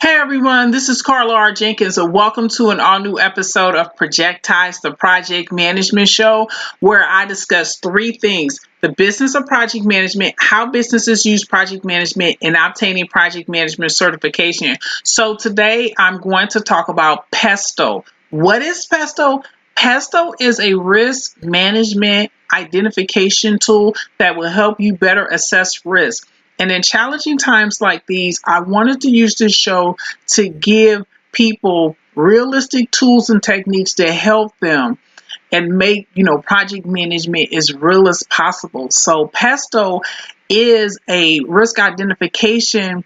Hey everyone, this is Carla R. Jenkins, and welcome to an all new episode of Projectize, the project management show, where I discuss three things: the business of project management, how businesses use project management, and obtaining project management certification. So today I'm going to talk about Pesto. What is Pesto? Pesto is a risk management identification tool that will help you better assess risk. And in challenging times like these, I wanted to use this show to give people realistic tools and techniques to help them and make, project management as real as possible. So Pesto is a risk identification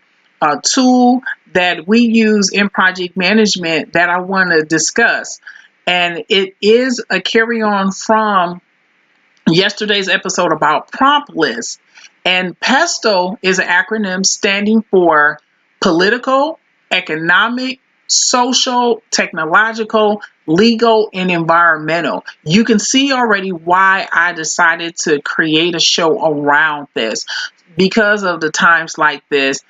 tool that we use in project management that I want to discuss. And it is a carry on from yesterday's episode about prompt lists. And PESTO is an acronym standing for political, economic, social, technological, legal, and environmental. You can see already why I decided to create a show around this. Because of the times like this,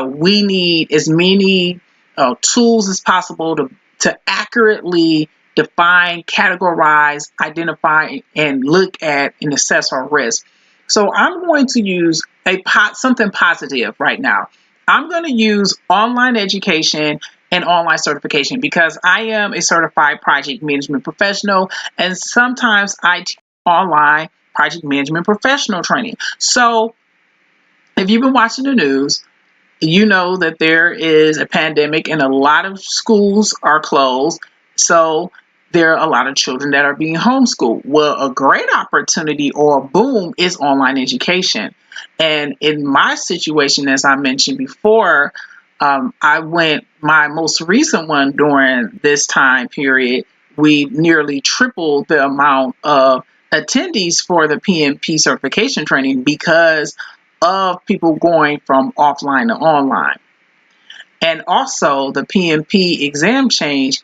we need as many tools as possible to accurately define, categorize, identify, and look at and assess our risk. So I'm going to use something positive right now. I'm going to use online education and online certification because I am a certified project management professional, and sometimes I teach online project management professional training. So if you've been watching the news, you know that there is a pandemic and a lot of schools are closed. So there are a lot of children that are being homeschooled. Well, a great opportunity or a boom is online education. And in my situation, as I mentioned before, my most recent one during this time period, we nearly tripled the amount of attendees for the PMP certification training because of people going from offline to online. And also the PMP exam change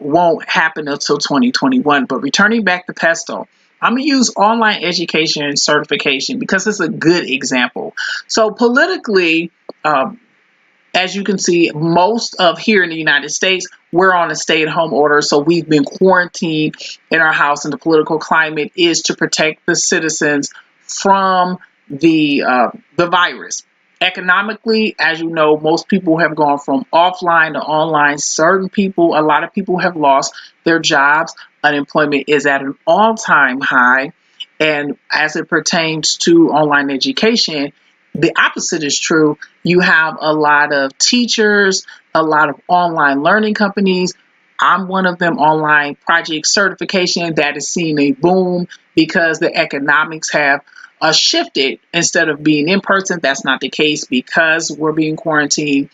won't happen until 2021. But returning back to Pesto, I'm going to use online education and certification because it's a good example. So politically, as you can see, most of here in the United States, we're on a stay-at-home order. So we've been quarantined in our house, and the political climate is to protect the citizens from the virus. Economically, as you know, most people have gone from offline to online. A lot of people have lost their jobs. Unemployment is at an all-time high. And as it pertains to online education, the opposite is true. You have a lot of teachers, a lot of online learning companies. I'm one of them, online project certification, that is seeing a boom because the economics have shifted. Instead of being in person, that's not the case because we're being quarantined.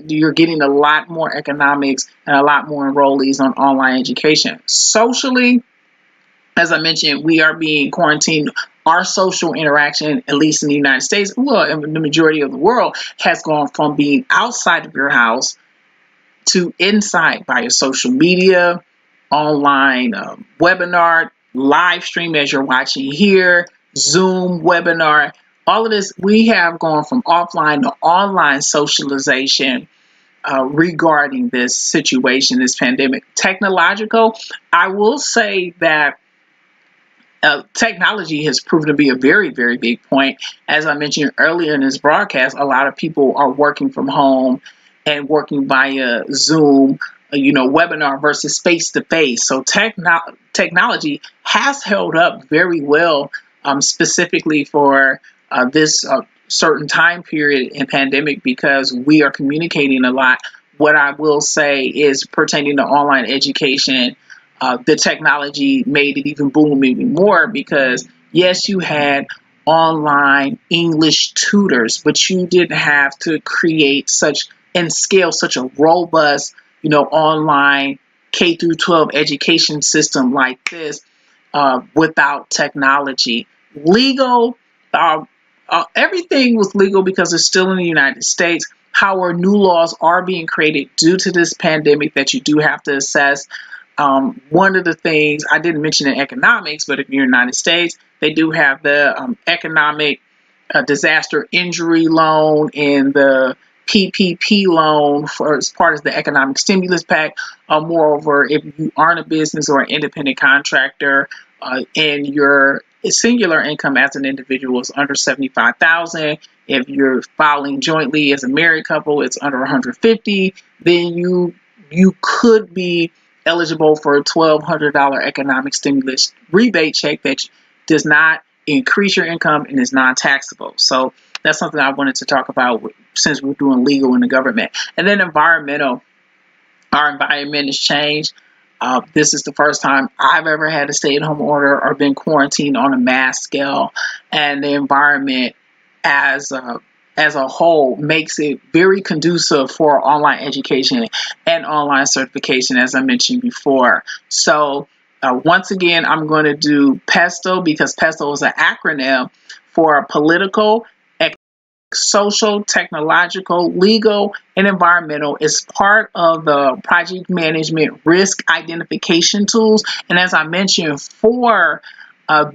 You're getting a lot more economics and a lot more enrollees on online education. Socially, as I mentioned, we are being quarantined. Our social interaction, at least in the United States, well, in the majority of the world, has gone from being outside of your house to inside via social media, online webinar, live stream as you're watching here, Zoom webinar. All of this, we have gone from offline to online socialization regarding this situation, this pandemic. Technological, I will say that technology has proven to be a very, very big point. As I mentioned earlier in this broadcast, a lot of people are working from home and working via Zoom, webinar versus face to face. So technology has held up very well, specifically for this certain time period in pandemic because we are communicating a lot. What I will say is pertaining to online education, the technology made it even boom even more because yes, you had online English tutors, but you didn't have to create such and scale such a robust, online K through 12 education system like this without technology. Legal, everything was legal because it's still in the United States. However, new laws are being created due to this pandemic that you do have to assess. One of the things I didn't mention in economics, but if you're in the United States, they do have the economic disaster injury loan and the PPP loan for as part of the economic stimulus pack. Moreover, if you aren't a business or an independent contractor and your singular income as an individual is under 75,000, if you're filing jointly as a married couple, it's under 150, then you could be eligible for a $1,200 economic stimulus rebate check that does not increase your income and is non-taxable. So that's something I wanted to talk about since we're doing legal in the government. And then environmental. Our environment has changed. This is the first time I've ever had a stay-at-home order or been quarantined on a mass scale, and the environment as a whole makes it very conducive for online education and online certification, as I mentioned before. So once again, I'm going to do PESTLE because PESTLE is an acronym for political, social, technological, legal, and environmental. Is part of the project management risk identification tools. And as I mentioned, for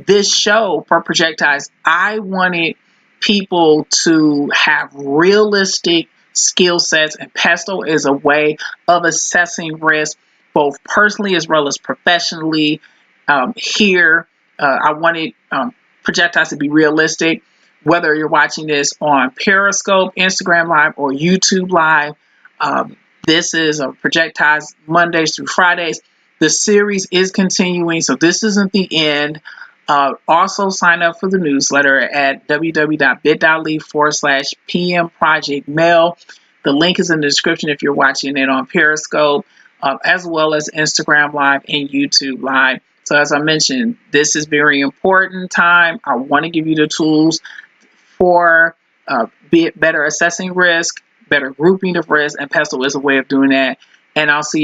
this show, for Projectize, I wanted people to have realistic skill sets, and PESTLE is a way of assessing risk both personally as well as professionally. Here, I wanted Projectize to be realistic. Whether you're watching this on Periscope, Instagram Live, or YouTube Live, this is a Projectize Mondays through Fridays. The series is continuing, so this isn't the end. Also, sign up for the newsletter at www.bit.ly/PM Project Mail. The link is in the description if you're watching it on Periscope, as well as Instagram Live and YouTube Live. So as I mentioned, this is very important time. I want to give you the tools for better assessing risk, better grouping of risk, and PESTLE is a way of doing that. And I'll see